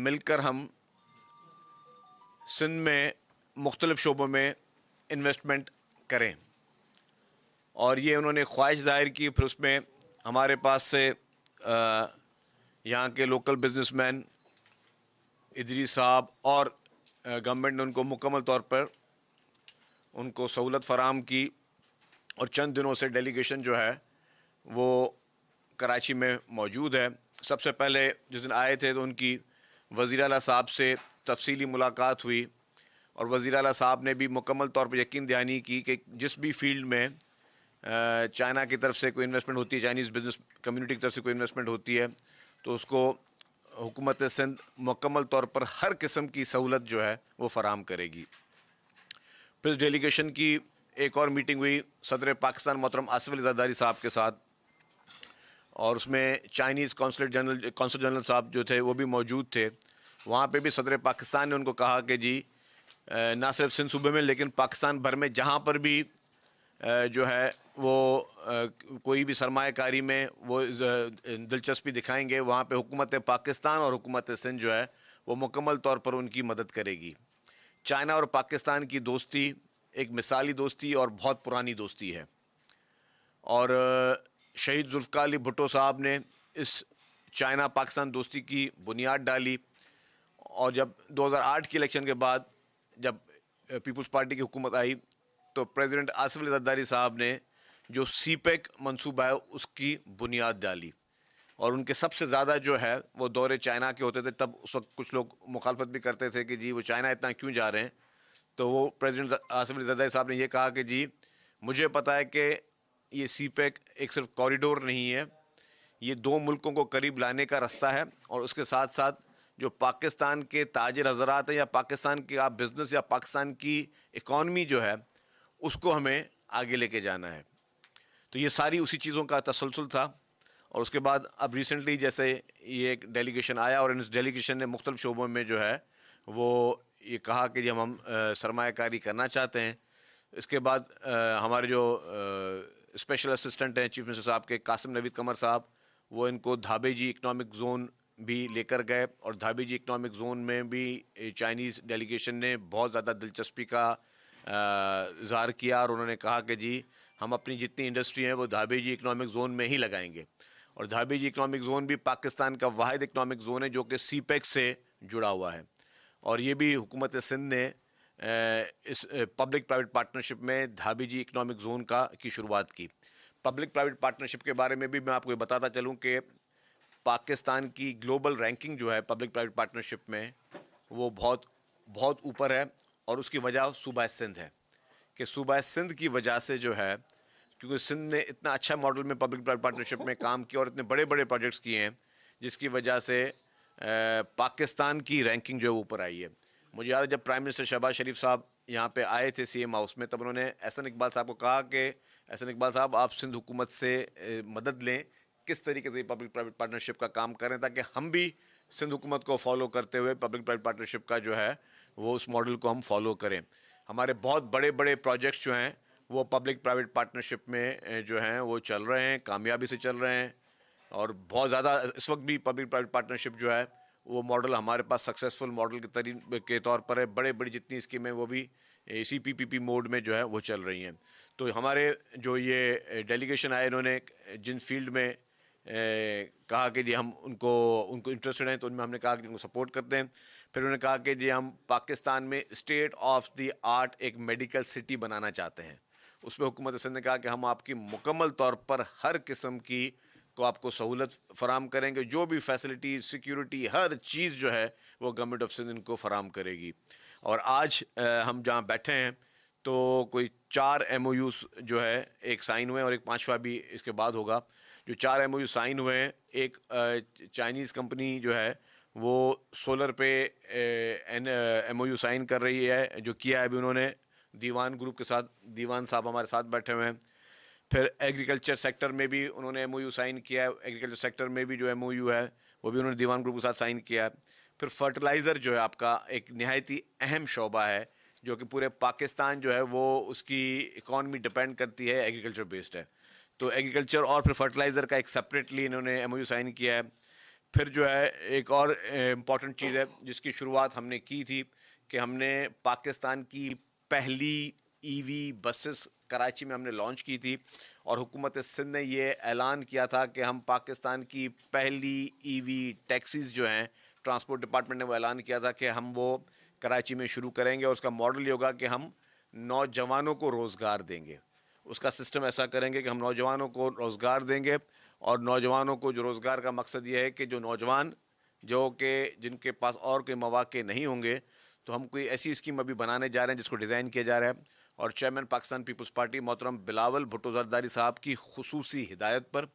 मिलकर हम सिंध में मुख्तलिफ़ शोबों में इन्वेस्टमेंट करें। और ये उन्होंने ख्वाहिश ज़ाहिर की। फिर उसमें हमारे पास से यहाँ के लोकल बिजनेसमैन इदरीस साहब और गवर्नमेंट ने उनको मुकम्मल तौर पर उनको सहूलत फ़राहम की और चंद दिनों से डेलीगेशन जो है वो कराची में मौजूद है। सबसे पहले जिस दिन आए थे तो उनकी वज़ीर आला साहब से तफसीली मुलाकात हुई और वज़ीर आला साहब ने भी मुकम्मल तौर पर यकीन दहानी की कि जिस भी फील्ड में चाइना की तरफ से कोई इन्वेस्टमेंट होती है, चाइनीज़ बिज़नेस कम्युनिटी की तरफ से कोई इन्वेस्टमेंट होती है, तो उसको हुकूमत सिंध मुकम्मल तौर पर हर किस्म की सहूलत जो है वो फ़राहम करेगी। फिर डेलीगेशन की एक और मीटिंग हुई सदर पाकिस्तान मोहतरम आसिफ अली ज़रदारी साहब के साथ, और उसमें चाइनीज़ कौंसल जनरल साहब जो थे वो भी मौजूद थे। वहाँ पे भी सदर पाकिस्तान ने उनको कहा कि जी ना सिर्फ सिंध सूबे में लेकिन पाकिस्तान भर में जहाँ पर भी जो है वो कोई भी सरमायाकारी में वो दिलचस्पी दिखाएंगे, वहाँ पे हुकूमत पाकिस्तान और हुकूमत सिंध जो है वो मुकम्मल तौर पर उनकी मदद करेगी। चाइना और पाकिस्तान की दोस्ती एक मिसाली दोस्ती और बहुत पुरानी दोस्ती है, और शहीद जुल्फ़िकार अली भुट्टो साहब ने इस चाइना पाकिस्तान दोस्ती की बुनियाद डाली। और जब 2008 के इलेक्शन के बाद जब पीपल्स पार्टी की हुकूमत आई तो प्रेसिडेंट आसिफ अली ज़रदारी साहब ने जो सीपेक मंसूबा है उसकी बुनियाद डाली, और उनके सबसे ज़्यादा जो है वो दौरे चाइना के होते थे। तब उस वक्त कुछ लोग मुखालफत भी करते थे कि जी वो चाइना इतना क्यों जा रहे हैं, तो वो प्रेसिडेंट आसिफ अली ज़रदारी साहब ने ये कहा कि जी मुझे पता है कि ये सीपेक एक सिर्फ कॉरिडोर नहीं है, ये दो मुल्कों को करीब लाने का रास्ता है, और उसके साथ साथ जो पाकिस्तान के ताजिर हज़रात हैं या पाकिस्तान के आप बिज़नेस या पाकिस्तान की इकॉनमी जो है उसको हमें आगे लेके जाना है। तो ये सारी उसी चीज़ों का तसलसल था। और उसके बाद अब रिसेंटली जैसे ये एक डेलीगेशन आया और इस डेलीगेशन ने मुख्तलिफ़ शोबों में जो है वो ये कहा कि जी हम सरमायाकारी करना चाहते हैं। इसके बाद हमारे जो स्पेशल असिस्टेंट हैं चीफ मिनिस्टर साहब के कासिम नवीद कमर साहब, वो इनको धाबेजी इकनॉमिक ज़ोन भी लेकर गए, और धाबेजी इकनॉमिक ज़ोन में भी चाइनीज़ डेलीगेशन ने बहुत ज़्यादा दिलचस्पी का इज़हार किया, और उन्होंने कहा कि जी हम अपनी जितनी इंडस्ट्री हैं वो धाबेजी इकनॉमिक ज़ोन में ही लगाएंगे। और धाबेजी इकनॉमिक ज़ोन भी पाकिस्तान का वाहिद इकनॉमिक ज़ोन है जो कि सीपेक से जुड़ा हुआ है, और ये भी हुकूमत सिंध ने इस पब्लिक प्राइवेट पार्टनरशिप में धाबेजी इकनॉमिक ज़ोन की शुरुआत की। पब्लिक प्राइवेट पार्टनरशिप के बारे में भी मैं आपको बताता चलूँ कि पाकिस्तान की ग्लोबल रैंकिंग जो है पब्लिक प्राइवेट पार्टनरशिप में वो बहुत बहुत ऊपर है, और उसकी वजह सूबा सिंध है कि सूबा सिंध की वजह से जो है, क्योंकि सिंध ने इतना अच्छा मॉडल में पब्लिक प्राइवेट पार्टनरशिप में काम किया और इतने बड़े बड़े प्रोजेक्ट्स किए हैं जिसकी वजह से पाकिस्तान की रैंकिंग जो है ऊपर आई है। मुझे याद है जब प्राइम मिनिस्टर शहबाज शरीफ साहब यहाँ पे आए थे CM हाउस में, तब उन्होंने एहसन इकबाल साहब को कहा कि एहसन इकबाल साहब आप सिंध हुकूमत से मदद लें, किस तरीके से पब्लिक प्राइवेट पार्टनरशिप का काम करें ताकि हम भी सिंध हुकूमत को फॉलो करते हुए पब्लिक प्राइवेट पार्टनरशिप का जो है वो उस मॉडल को हम फॉलो करें। हमारे बहुत बड़े बड़े प्रोजेक्ट्स जो हैं वो पब्लिक प्राइवेट पार्टनरशिप में जो हैं वो चल रहे हैं, कामयाबी से चल रहे हैं, और बहुत ज़्यादा इस वक्त भी पब्लिक प्राइवेट पार्टनरशिप जो है वो मॉडल हमारे पास सक्सेसफुल मॉडल के तौर पर है। बड़े बड़ी जितनी स्कीमें वो भी CPPP मोड में जो है वो चल रही हैं। तो हमारे जो ये डेलीगेशन आए इन्होंने जिन फील्ड में कहा कि जी हम उनको इंटरेस्टेड हैं, तो उनमें हमने कहा कि उनको सपोर्ट करते हैं। फिर उन्होंने कहा कि जी हम पाकिस्तान में स्टेट ऑफ द आर्ट एक मेडिकल सिटी बनाना चाहते हैं। उस पर हुकूमत सिंध ने कहा कि हम आपकी मुकम्मल तौर पर हर किस्म की को आपको सहूलत फ़राम करेंगे, जो भी फैसिलिटी सिक्योरिटी हर चीज़ जो है वो गवर्नमेंट ऑफ सिंध इनको फ़राम करेगी। और आज हम जहाँ बैठे हैं तो कोई 4 MOUs जो है एक साइन हुए और एक 5वां भी इसके बाद होगा। जो 4 MOU साइन हुए हैं, एक चाइनीज़ कंपनी जो है वो सोलर पे MOU साइन कर रही है, जो किया है अभी उन्होंने दीवान ग्रुप के साथ। दीवान साहब हमारे साथ बैठे हुए हैं। फिर एग्रीकल्चर सेक्टर में भी उन्होंने MOU साइन किया है, एग्रीकल्चर सेक्टर में भी जो MOU है वो भी उन्होंने दीवान ग्रुप के साथ साइन किया है। फिर फर्टिलाइज़र जो है आपका एक नहायत ही अहम शोबा है, जो कि पूरे पाकिस्तान जो है वो उसकी इकॉनमी डिपेंड करती है, एग्रीकल्चर बेस्ड है। तो एग्रीकल्चर और फिर फर्टिलाइज़र का एक सेपरेटली इन्होंने MOU साइन किया है। फिर जो है एक और इम्पॉर्टेंट चीज़ है जिसकी शुरुआत हमने की थी कि हमने पाकिस्तान की पहली ईवी बसेस कराची में हमने लॉन्च की थी, और हुकूमत सिंध ने ये ऐलान किया था कि हम पाकिस्तान की पहली ईवी टैक्सीज़ जो हैं, ट्रांसपोर्ट डिपार्टमेंट ने वो ऐलान किया था कि हम वो कराची में शुरू करेंगे, और उसका मॉडल ये होगा कि हम नौजवानों को रोज़गार देंगे। उसका सिस्टम ऐसा करेंगे कि हम नौजवानों को रोज़गार देंगे, और नौजवानों को जो रोज़गार का मकसद ये है कि जो नौजवान जो कि जिनके पास और कोई मौक़े नहीं होंगे, तो हम कोई ऐसी स्कीम अभी बनाने जा रहे हैं जिसको डिज़ाइन किया जा रहा है, और चेयरमैन पाकिस्तान पीपल्स पार्टी मोहतरम बिलावल भुट्टो ज़रदारी साहब की खुसूसी हिदायत पर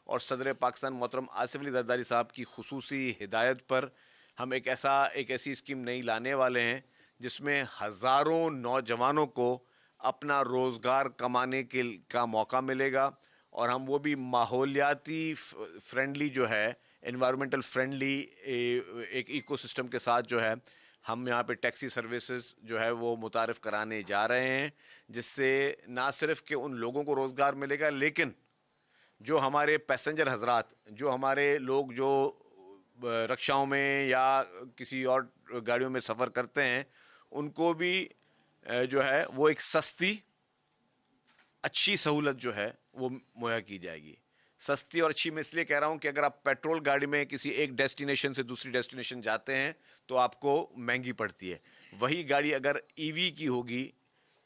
और सदर पाकिस्तान मोहतरम आसिफ अली ज़रदारी साहब की खुसूसी हिदायत पर हम एक ऐसी स्कीम नई लाने वाले हैं जिसमें हज़ारों नौजवानों को अपना रोज़गार कमाने का मौका मिलेगा, और हम वो भी माहौलियाती फ्रेंडली जो है, एनवायरमेंटल फ्रेंडली एक इकोसिस्टम के साथ जो है हम यहाँ पे टैक्सी सर्विसेज जो है वो मुतारिफ़ कराने जा रहे हैं, जिससे ना सिर्फ कि उन लोगों को रोज़गार मिलेगा, लेकिन जो हमारे पैसेंजर हजरात, जो हमारे लोग जो रिक्शाओं में या किसी और गाड़ियों में सफ़र करते हैं, उनको भी जो है वो एक सस्ती अच्छी सहूलत जो है वो मुहैया की जाएगी। सस्ती और अच्छी मैं इसलिए कह रहा हूँ कि अगर आप पेट्रोल गाड़ी में किसी एक डेस्टिनेशन से दूसरी डेस्टिनेशन जाते हैं तो आपको महंगी पड़ती है। वही गाड़ी अगर ईवी की होगी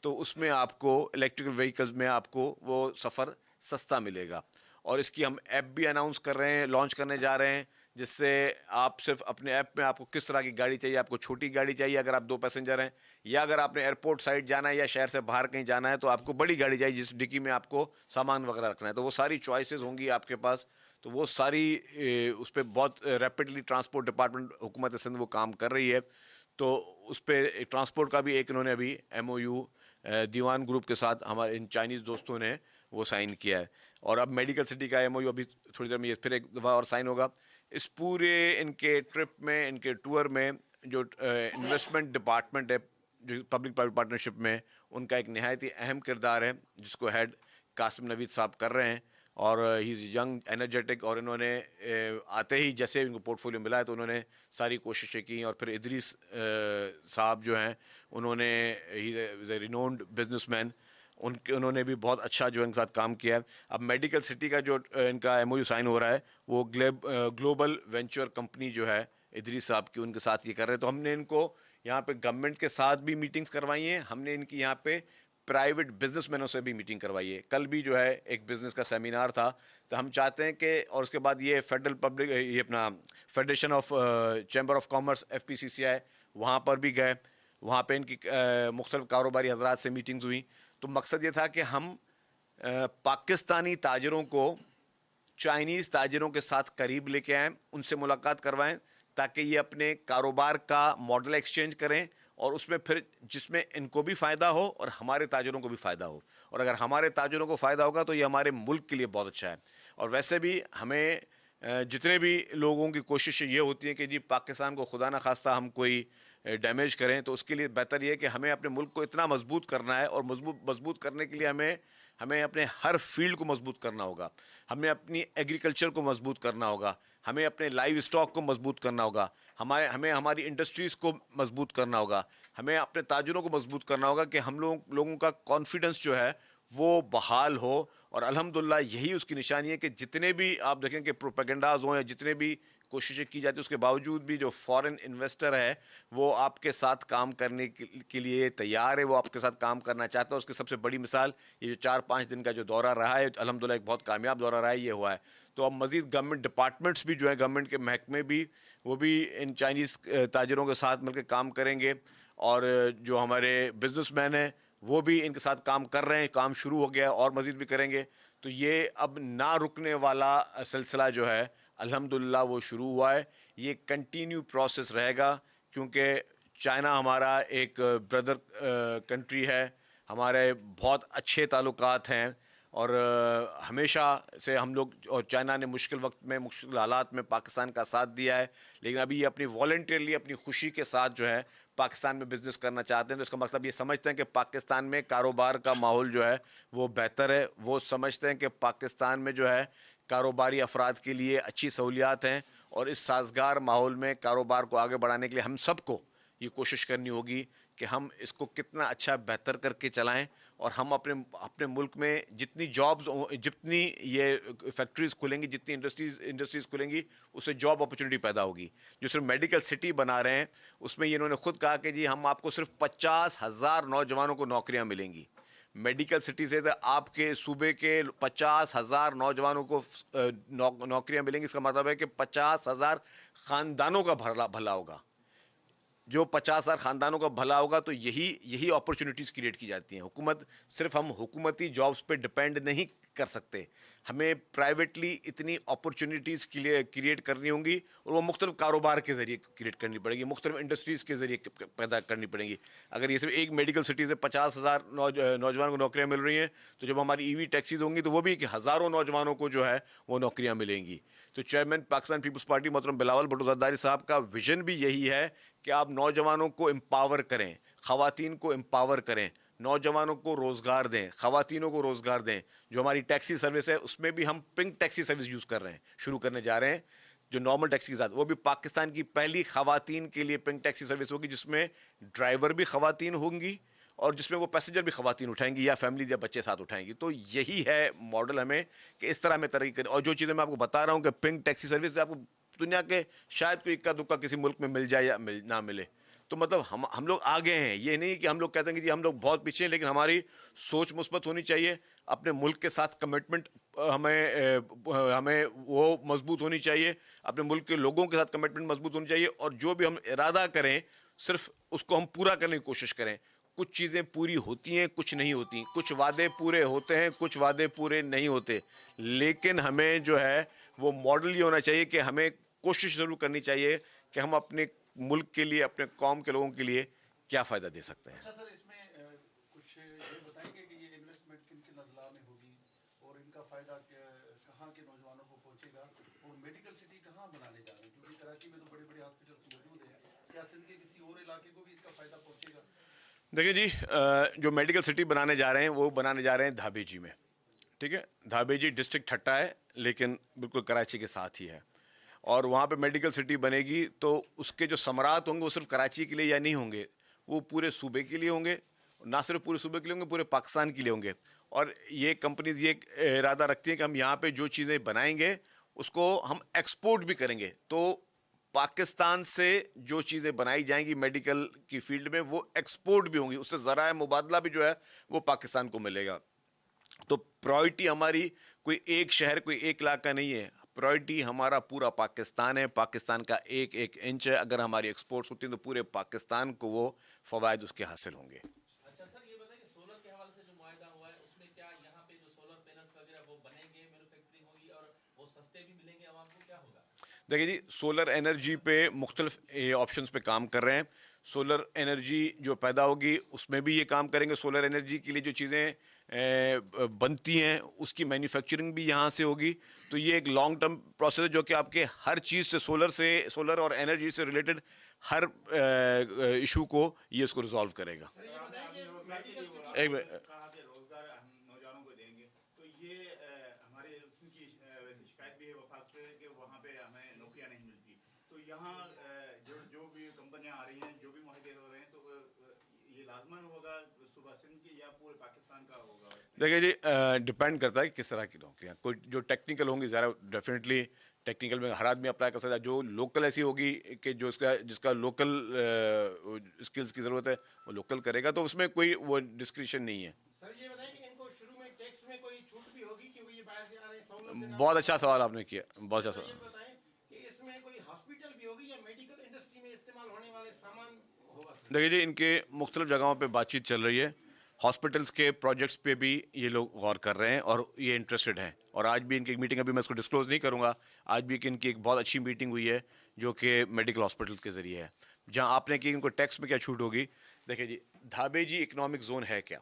तो उसमें आपको इलेक्ट्रिकल व्हीकल्स में आपको वो सफ़र सस्ता मिलेगा। और इसकी हम ऐप भी अनाउंस कर रहे हैं, लॉन्च करने जा रहे हैं, जिससे आप सिर्फ अपने ऐप में आपको किस तरह की गाड़ी चाहिए, आपको छोटी गाड़ी चाहिए अगर आप 2 पैसेंजर हैं, या अगर आपने एयरपोर्ट साइड जाना है या शहर से बाहर कहीं जाना है तो आपको बड़ी गाड़ी चाहिए जिस डिक्की में आपको सामान वगैरह रखना है, तो वो सारी चॉइसेस होंगी आपके पास। तो वो सारी उस पर बहुत रैपिडली ट्रांसपोर्ट डिपार्टमेंट हुकूमत सिंध वो काम कर रही है। तो उस पर ट्रांसपोर्ट का भी एक इन्होंने अभी MOU दीवान ग्रुप के साथ हमारे इन चाइनीज़ दोस्तों ने वो साइन किया है, और अब मेडिकल सिटी का MOU अभी थोड़ी देर में ये फिर एक दफ़ा और साइन होगा। इस पूरे इनके ट्रिप में, इनके टूर में जो इन्वेस्टमेंट डिपार्टमेंट है जो पब्लिक प्राइवेट पार्टनरशिप में, उनका एक नहायत ही अहम किरदार है जिसको हेड कासिम नवीद साहब कर रहे हैं, और ही इज़ यंग एनर्जेटिक, और इन्होंने आते ही जैसे इनको पोर्टफोलियो मिला है तो उन्होंने सारी कोशिशें की, और फिर इदरीस साहब जो हैं उन्होंने he is a renowned businessman, उन्होंने भी बहुत अच्छा जो इनके साथ काम किया है। अब मेडिकल सिटी का जो इनका MOU साइन हो रहा है वो ग्लोबल वेंचर कंपनी जो है इदरीस साहब की, उनके साथ ये कर रहे हैं। तो हमने इनको यहाँ पे गवर्नमेंट के साथ भी मीटिंग्स करवाई हैं, हमने इनकी यहाँ पे प्राइवेट बिजनेसमैनों से भी मीटिंग करवाई है। कल भी जो है एक बिज़नेस का सेमिनार था, तो हम चाहते हैं कि, और उसके बाद ये फेडरल पब्लिक ये अपना federation of chamber of commerce FPCCI वहाँ पर भी गए, वहाँ पे इनकी मुख्तलिफ कारोबारी हजरात से मीटिंग्स हुई। तो मकसद ये था कि हम पाकिस्तानी ताजरों को चाइनीज़ ताजरों के साथ करीब लेके आएँ, उनसे मुलाकात करवाएं, ताकि ये अपने कारोबार का मॉडल एक्सचेंज करें, और उसमें फिर जिसमें इनको भी फ़ायदा हो और हमारे ताजरों को भी फ़ायदा हो। और अगर हमारे ताजरों को फ़ायदा होगा तो ये हमारे मुल्क के लिए बहुत अच्छा है। और वैसे भी हमें जितने भी लोगों की कोशिश ये होती है कि जी पाकिस्तान को खुदा न खास्ता हम कोई डैमेज करें, तो उसके लिए बेहतर ये है कि हमें अपने मुल्क को इतना मजबूत करना है, और मजबूत करने के लिए हमें हमें अपने हर फील्ड को मजबूत करना होगा। हमें अपनी एग्रीकल्चर को मजबूत करना होगा, हमें अपने लाइव स्टॉक को मजबूत करना होगा, हमें हमारी इंडस्ट्रीज़ को मजबूत करना होगा, हमें अपने ताजरों को मजबूत करना होगा कि हम लोगों का कॉन्फिडेंस जो है वो बहाल हो। और अल्हम्दुलिल्लाह यही उसकी निशानी है कि जितने भी आप देखें कि प्रोपेगेंडाज हों या जितने भी कोशिशें की जाती है, उसके बावजूद भी जो फॉरेन इन्वेस्टर है वो आपके साथ काम करने के लिए तैयार है, वो आपके साथ काम करना चाहता है। उसकी सबसे बड़ी मिसाल ये जो 4-5 दिन का जो दौरा रहा है, अल्हम्दुलिल्लाह एक बहुत कामयाब दौरा रहा है, ये हुआ है। तो अब मज़ीद गवर्नमेंट डिपार्टमेंट्स भी जो है, गवर्नमेंट के महकमे भी, वो भी इन चाइनीज़ ताजरों के साथ मिलकर काम करेंगे, और जो हमारे बिजनेसमैन हैं वो भी इनके साथ काम कर रहे हैं, काम शुरू हो गया है और मज़ीद भी करेंगे। तो ये अब ना रुकने वाला सिलसिला जो है अल्हम्दुलिल्लाह वो शुरू हुआ है, ये कंटिन्यू प्रोसेस रहेगा, क्योंकि चाइना हमारा एक ब्रदर कंट्री है, हमारे बहुत अच्छे ताल्लुकात हैं, और हमेशा से हम लोग, और चाइना ने मुश्किल वक्त में, मुश्किल हालात में पाकिस्तान का साथ दिया है, लेकिन अभी ये अपनी वॉलंटियरली, अपनी खुशी के साथ जो है पाकिस्तान में बिज़नेस करना चाहते हैं। तो इसका मतलब ये समझते हैं कि पाकिस्तान में कारोबार का माहौल जो है वो बेहतर है, वो समझते हैं कि पाकिस्तान में जो है कारोबारी अफराद के लिए अच्छी सहूलियात हैं, और इस साजगार माहौल में कारोबार को आगे बढ़ाने के लिए हम सबको ये कोशिश करनी होगी कि हम इसको कितना अच्छा बेहतर करके चलाएं और हम अपने अपने मुल्क में जितनी जॉब्स, जितनी ये फैक्ट्रीज़ खुलेंगी, जितनी इंडस्ट्रीज़ खुलेंगी, उससे जॉब अपॉर्चुनिटी पैदा होगी। जो सिर्फ मेडिकल सिटी बना रहे हैं उसमें ये इन्होंने खुद कहा कि जी हम आपको सिर्फ 50,000 नौजवानों को नौकरियां मिलेंगी। मेडिकल सिटी से तो आपके सूबे के 50,000 नौजवानों को नौकरियां मिलेंगी। इसका मतलब है कि 50,000 ख़ानदानों का भला होगा। जो 50,000 ख़ानदानों का भला होगा तो यही अपॉर्चुनिटीज़ क्रिएट की जाती हैं। हुकूमत सिर्फ हम हुकूमती जॉब्स पे डिपेंड नहीं कर सकते, हमें प्राइवेटली इतनी अपॉर्चुनिटीज़ क्रिएट करनी होंगी और वो मुख्तलिफ कारोबार के ज़रिए क्रिएट करनी पड़ेगी, मुख्तलिफ इंडस्ट्रीज़ के ज़रिए पैदा करनी पड़ेंगी। अगर ये सिर्फ एक मेडिकल सिटी से 50,000 नौजवानों को नौकरियाँ मिल रही हैं, तो जब हमारी EV टैक्सीज़ होंगी तो वो भी कि हज़ारों नौजवानों को जो है वो नौकरियाँ मिलेंगी। तो चेयरमैन पाकिस्तान पीपल्स पार्टी मोहतरम बिलावल भुट्टो ज़रदारी साहब का विजन भी यही है कि आप नौजवानों को एम्पावर करें, ख़वातीन को एम्पावर करें, नौजवानों को रोज़गार दें, ख़वातीनों को रोज़गार दें। जो हमारी टैक्सी सर्विस है उसमें भी हम पिंक टैक्सी सर्विस यूज़ कर रहे हैं, शुरू करने जा रहे हैं। जो नॉर्मल टैक्सी के साथ, वो भी पाकिस्तान की पहली ख़वातीन के लिए पिंक टैक्सी सर्विस होगी, जिसमें ड्राइवर भी ख़वातीन होंगी और जिसमें वो पैसेंजर भी ख़वातीन उठाएंगी या फैमिली या बच्चे साथ उठाएंगी। तो यही है मॉडल हमें कि इस तरह हमें तरक्की करें। और जो चीज़ें मैं आपको बता रहा हूँ कि पिंक टैक्सी सर्विस आपको दुनिया के शायद कोई इक्का दुक्का किसी मुल्क में मिल जाए या ना मिले। तो मतलब हम लोग आगे हैं। ये नहीं कि हम लोग कहते हैं कि जी हम लोग बहुत पीछे हैं, लेकिन हमारी सोच मुस्बत होनी चाहिए। अपने मुल्क के साथ कमिटमेंट हमें वो मजबूत होनी चाहिए, अपने मुल्क के लोगों के साथ कमिटमेंट मजबूत होनी चाहिए और जो भी हम इरादा करें सिर्फ उसको हम पूरा करने की कोशिश करें। कुछ चीज़ें पूरी होती हैं, कुछ नहीं होती, कुछ वादे पूरे होते हैं, कुछ वादे पूरे नहीं होते, लेकिन हमें जो है वो मॉडल ये होना चाहिए कि हमें कोशिश ज़रूर करनी चाहिए कि हम अपने मुल्क के लिए, अपने कौम के लोगों के लिए क्या फ़ायदा दे सकते हैं। अच्छा सर, इसमें कुछ ये बताएंगे कि ये इन्वेस्टमेंट किन किन अजला में होगी और इनका फ़ायदा कहाँ के नौजवानों को पहुँचेगा और मेडिकल सिटी कहाँ बनाने जा रहे हैं, क्योंकि कराची में तो बड़े बड़े हॉस्पिटल मौजूद हैं, क्या सिंध के किसी और इलाके को भी इसका फ़ायदा पहुँचेगा? देखिए जी, जो मेडिकल सिटी बनाने जा रहे हैं वो बनाने जा रहे हैं धाबेजी में। ठीक है, धाबेजी डिस्ट्रिक्ट ठट्टा है, लेकिन बिल्कुल कराची के साथ ही है। और वहाँ पे मेडिकल सिटी बनेगी तो उसके जो समरात होंगे वो सिर्फ कराची के लिए या नहीं होंगे, वो पूरे सूबे के लिए होंगे। ना सिर्फ पूरे सूबे के लिए होंगे, पूरे पाकिस्तान के लिए होंगे। और ये कंपनीज ये इरादा रखती हैं कि हम यहाँ पे जो चीज़ें बनाएंगे उसको हम एक्सपोर्ट भी करेंगे। तो पाकिस्तान से जो चीज़ें बनाई जाएंगी मेडिकल की फील्ड में वो एक्सपोर्ट भी होंगी, उससे ज़राए मुबादला भी जो है वो पाकिस्तान को मिलेगा। तो प्रायोरिटी हमारी कोई एक शहर, कोई एक इलाका नहीं है, प्रायोरिटी हमारा पूरा पाकिस्तान है। पाकिस्तान का एक एक इंच है। अगर हमारी एक्सपोर्ट्स होती हैं तो पूरे पाकिस्तान को वो फ़वाद उसके हासिल होंगे। अच्छा सर, ये बताइए सोलर के हवाले से जो मुआहदा हुआ है उसमें क्या यहाँ पे जो सोलर पैनल्स वगैरह वो बनेंगे, मैन्युफैक्चरिंग होगी और वो सस्ते भी मिलेंगे आवाम को, क्या होगा? देखिए जी, सोलर एनर्जी पे मुख्तलिफ ऑप्शंस पे काम कर रहे हैं। सोलर एनर्जी जो पैदा होगी उसमें भी ये काम करेंगे। सोलर एनर्जी के लिए जो चीज़ें बनती हैं उसकी मैन्युफैक्चरिंग भी यहाँ से होगी। तो ये एक लॉन्ग टर्म प्रोसेस है जो कि आपके हर चीज़ से सोलर और एनर्जी से रिलेटेड हर इशू को ये इसको रिजॉल्व करेगा। एक मिनट, कहा कि रोजगार हम नौजवानों को देंगे, तो ये हमारे उसकी वैसे शिकायत भी है वफाक से कि वहाँ पे हमें नौकरियाँ नहीं मिलती। तो यहाँ जो भी कंपनियाँ आ रही हैं, जो भी मुआहदे हो रहे हैं, तो ये लाजमन होगा सुबह सिंध की या पूरे पाकिस्तान का होगा? देखिए जी, डिपेंड करता है कि किस तरह की नौकरियाँ। कोई जो टेक्निकल होंगी ज़रा डेफिनेटली टेक्निकल में हर आदमी अप्लाई कर सकता है। जो लोकल ऐसी होगी कि जो जिसका लोकल स्किल्स की ज़रूरत है वो लोकल करेगा, तो उसमें कोई वो डिस्क्रिशन नहीं है। सर ये बताएं कि इनको शुरू में टैक्स में कोई छूट भी होगी क्योंकि ये बाहर से आ रहे हैं, सहूलत देना बहुत होगा? अच्छा सवाल आपने किया, बहुत अच्छा तो ये सवाल। बताएं कि इसमें कोई हॉस्पिटल भी होगी या मेडिकल इंडस्ट्री में इस्तेमाल होने वाले सामान होगा सर? देखिए जी, इनके मुख्तलिफ जगहों पे बातचीत चल रही है। हॉस्पिटल्स के प्रोजेक्ट्स पे भी ये लोग गौर कर रहे हैं और ये इंटरेस्टेड हैं। और आज भी इनकी एक मीटिंग, अभी मैं इसको डिस्क्लोज नहीं करूँगा, आज भी इनकी एक बहुत अच्छी मीटिंग हुई है जो कि मेडिकल हॉस्पिटल के ज़रिए है। जहाँ आपने कि इनको टैक्स में क्या छूट होगी, देखिए जी, धाबेजी इकनॉमिक जोन है क्या?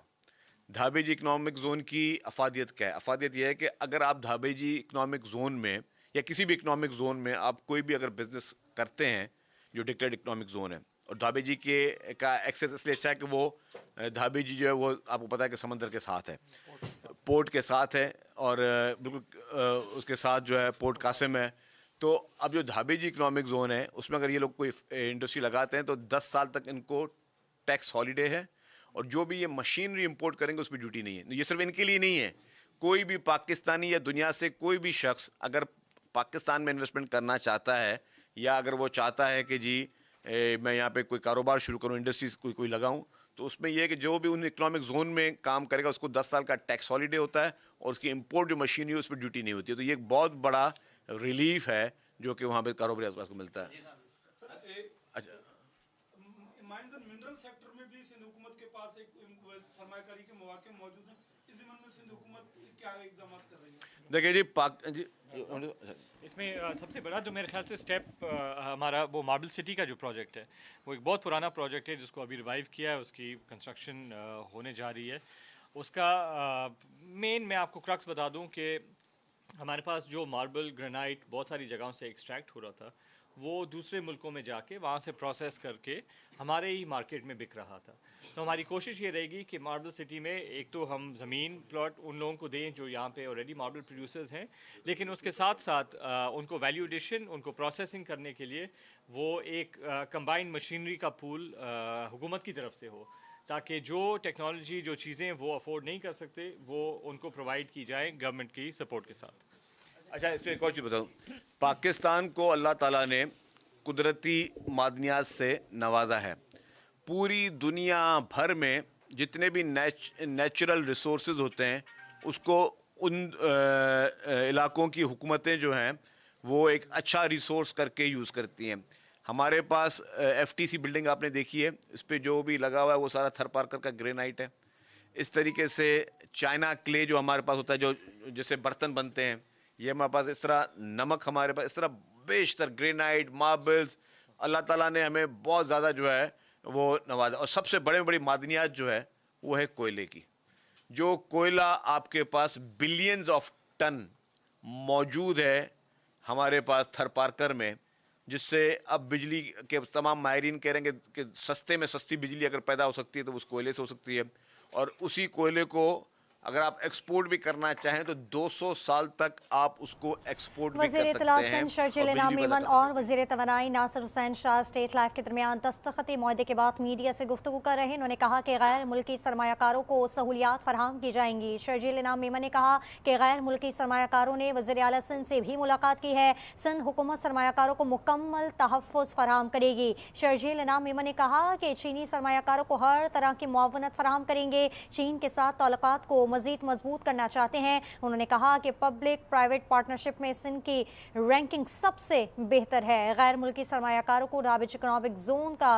धाबेजी इकनॉमिक जोन की अफादियत क्या है? अफादियत यह है कि अगर आप धाबेजी इकनॉमिक जोन में या किसी भी इकनॉमिक जोन में आप कोई भी अगर बिजनेस करते हैं जो डिक्लेयर्ड इकनॉमिक जोन है, और धाबेजी के का एक्सेस इसलिए अच्छा है कि वो धाबेजी जो है वो आपको पता है कि समंदर के साथ है, पोर्ट के साथ है और बिल्कुल उसके साथ जो है पोर्ट कासिम है। तो अब जो धाबेजी इकोनॉमिक जोन है उसमें अगर ये लोग कोई इंडस्ट्री लगाते हैं तो 10 साल तक इनको टैक्स हॉलीडे है, और जो भी ये मशीनरी इंपोर्ट करेंगे उस पर ड्यूटी नहीं है। ये सिर्फ इनके लिए नहीं है, कोई भी पाकिस्तानी या दुनिया से कोई भी शख्स अगर पाकिस्तान में इन्वेस्टमेंट करना चाहता है, या अगर वो चाहता है कि जी मैं यहाँ पे कोई कारोबार शुरू करूँ, इंडस्ट्रीज कोई लगाऊँ, तो उसमें यह है कि जो भी उन इकोनॉमिक जोन में काम करेगा उसको 10 साल का टैक्स हॉलीडे होता है, और उसकी इंपोर्ट जो मशीनरी है उस पर ड्यूटी नहीं होती है। तो ये एक बहुत बड़ा रिलीफ है जो कि वहाँ पे कारोबारी आसपास को मिलता है। अच्छा, माइंस एंड मिनरल सेक्टर में भी सिंध हुकूमत के पास एक सरमायाकारी के मौके मौजूद हैं। इस ज़मीन में सिंध हुकूमत क्या इक़दाम कर रही है? देखिए जी इसमें सबसे बड़ा जो मेरे ख्याल से स्टेप हमारा वो मार्बल सिटी का जो प्रोजेक्ट है, वो एक बहुत पुराना प्रोजेक्ट है जिसको अभी रिवाइव किया है, उसकी कंस्ट्रक्शन होने जा रही है। उसका मेन मैं आपको क्रक्स बता दूं कि हमारे पास जो मार्बल ग्रेनाइट बहुत सारी जगहों से एक्सट्रैक्ट हो रहा था, वो दूसरे मुल्कों में जाके वहाँ से प्रोसेस करके हमारे ही मार्केट में बिक रहा था। तो हमारी कोशिश ये रहेगी कि मार्बल सिटी में एक तो हम ज़मीन प्लॉट उन लोगों को दें जो यहाँ पे ऑलरेडी मार्बल प्रोड्यूसर्स हैं, लेकिन उसके साथ साथ उनको वैल्यू एडिशन, उनको प्रोसेसिंग करने के लिए वो एक कंबाइंड मशीनरी का पूल हुकूमत की तरफ से हो, ताकि जो टेक्नोलॉजी जो चीज़ें वो अफोर्ड नहीं कर सकते वो उनको प्रोवाइड की जाए गवर्नमेंट की सपोर्ट के साथ। अच्छा, इसमें एक और चीज़ बताऊँ, पाकिस्तान को अल्लाह ताला ने कुदरती मादनियात से नवाजा है। पूरी दुनिया भर में जितने भी नेचुरल रिसोर्सेज होते हैं उसको उन इलाकों की हुकूमतें जो हैं वो एक अच्छा रिसोर्स करके यूज़ करती हैं। हमारे पास FTC बिल्डिंग आपने देखी है, इस पर जो भी लगा हुआ है वो सारा थर पार्कर का ग्रेनाइट है। इस तरीके से चाइना क्ले जो हमारे पास होता है, जो जैसे बर्तन बनते हैं, ये हमारे पास इस तरह नमक, हमारे पास इस तरह बेशतर ग्रेनाइट, मार्बल्स, अल्लाह ताला ने हमें बहुत ज़्यादा जो है वो नवाजा। और सबसे बड़ी मादनियात जो है वो है कोयले की। जो कोयला आपके पास बिलियंस ऑफ टन मौजूद है हमारे पास थर पार्कर में, जिससे अब बिजली के तमाम माहिरीन कह रहे हैं कि सस्ते में सस्ती बिजली अगर पैदा हो सकती है तो उस कोयले से हो सकती है। और उसी कोयले को अगर आप एक्सपोर्ट भी करना चाहें तो 200 साल तक आप उसको एक्सपोर्ट भी कर सकते हैं। वज़ीर-ए-इत्तला शर्जील इनाम मेमन और वज़ीर तवानाई नासिर हुसैन शाह स्टेट लाइफ के दरमियान दस्तखती मुआहदे के बाद मीडिया से गुफ्तगू कर रहे हैं। उन्होंने कहा कि गैर मुल्की सरमायाकारों को सहूलियात फराहम की जाएंगी। शर्जील इनाम मेमन ने कहा कि गैर मुल्की सरमायाकारों ने वज़ीर आला सिंध से भी मुलाकात की है। सिंध हुकूमत सरमायाकारों को मुकम्मल तहफ़्फ़ुज़ फराहम करेगी। शर्जील इनाम मेमन ने कहा कि चीनी सरमायाकारों को हर तरह की मुआवनत फराहम करेंगे। चीन के साथ ताल्लुकात को मज़ीद मजबूत करना चाहते हैं। उन्होंने कहा कि पब्लिक प्राइवेट पार्टनरशिप में सिंध की रैंकिंग सबसे बेहतर है। गैर मुल्की सरमायाकारों को राबित इकोनॉमिक जोन का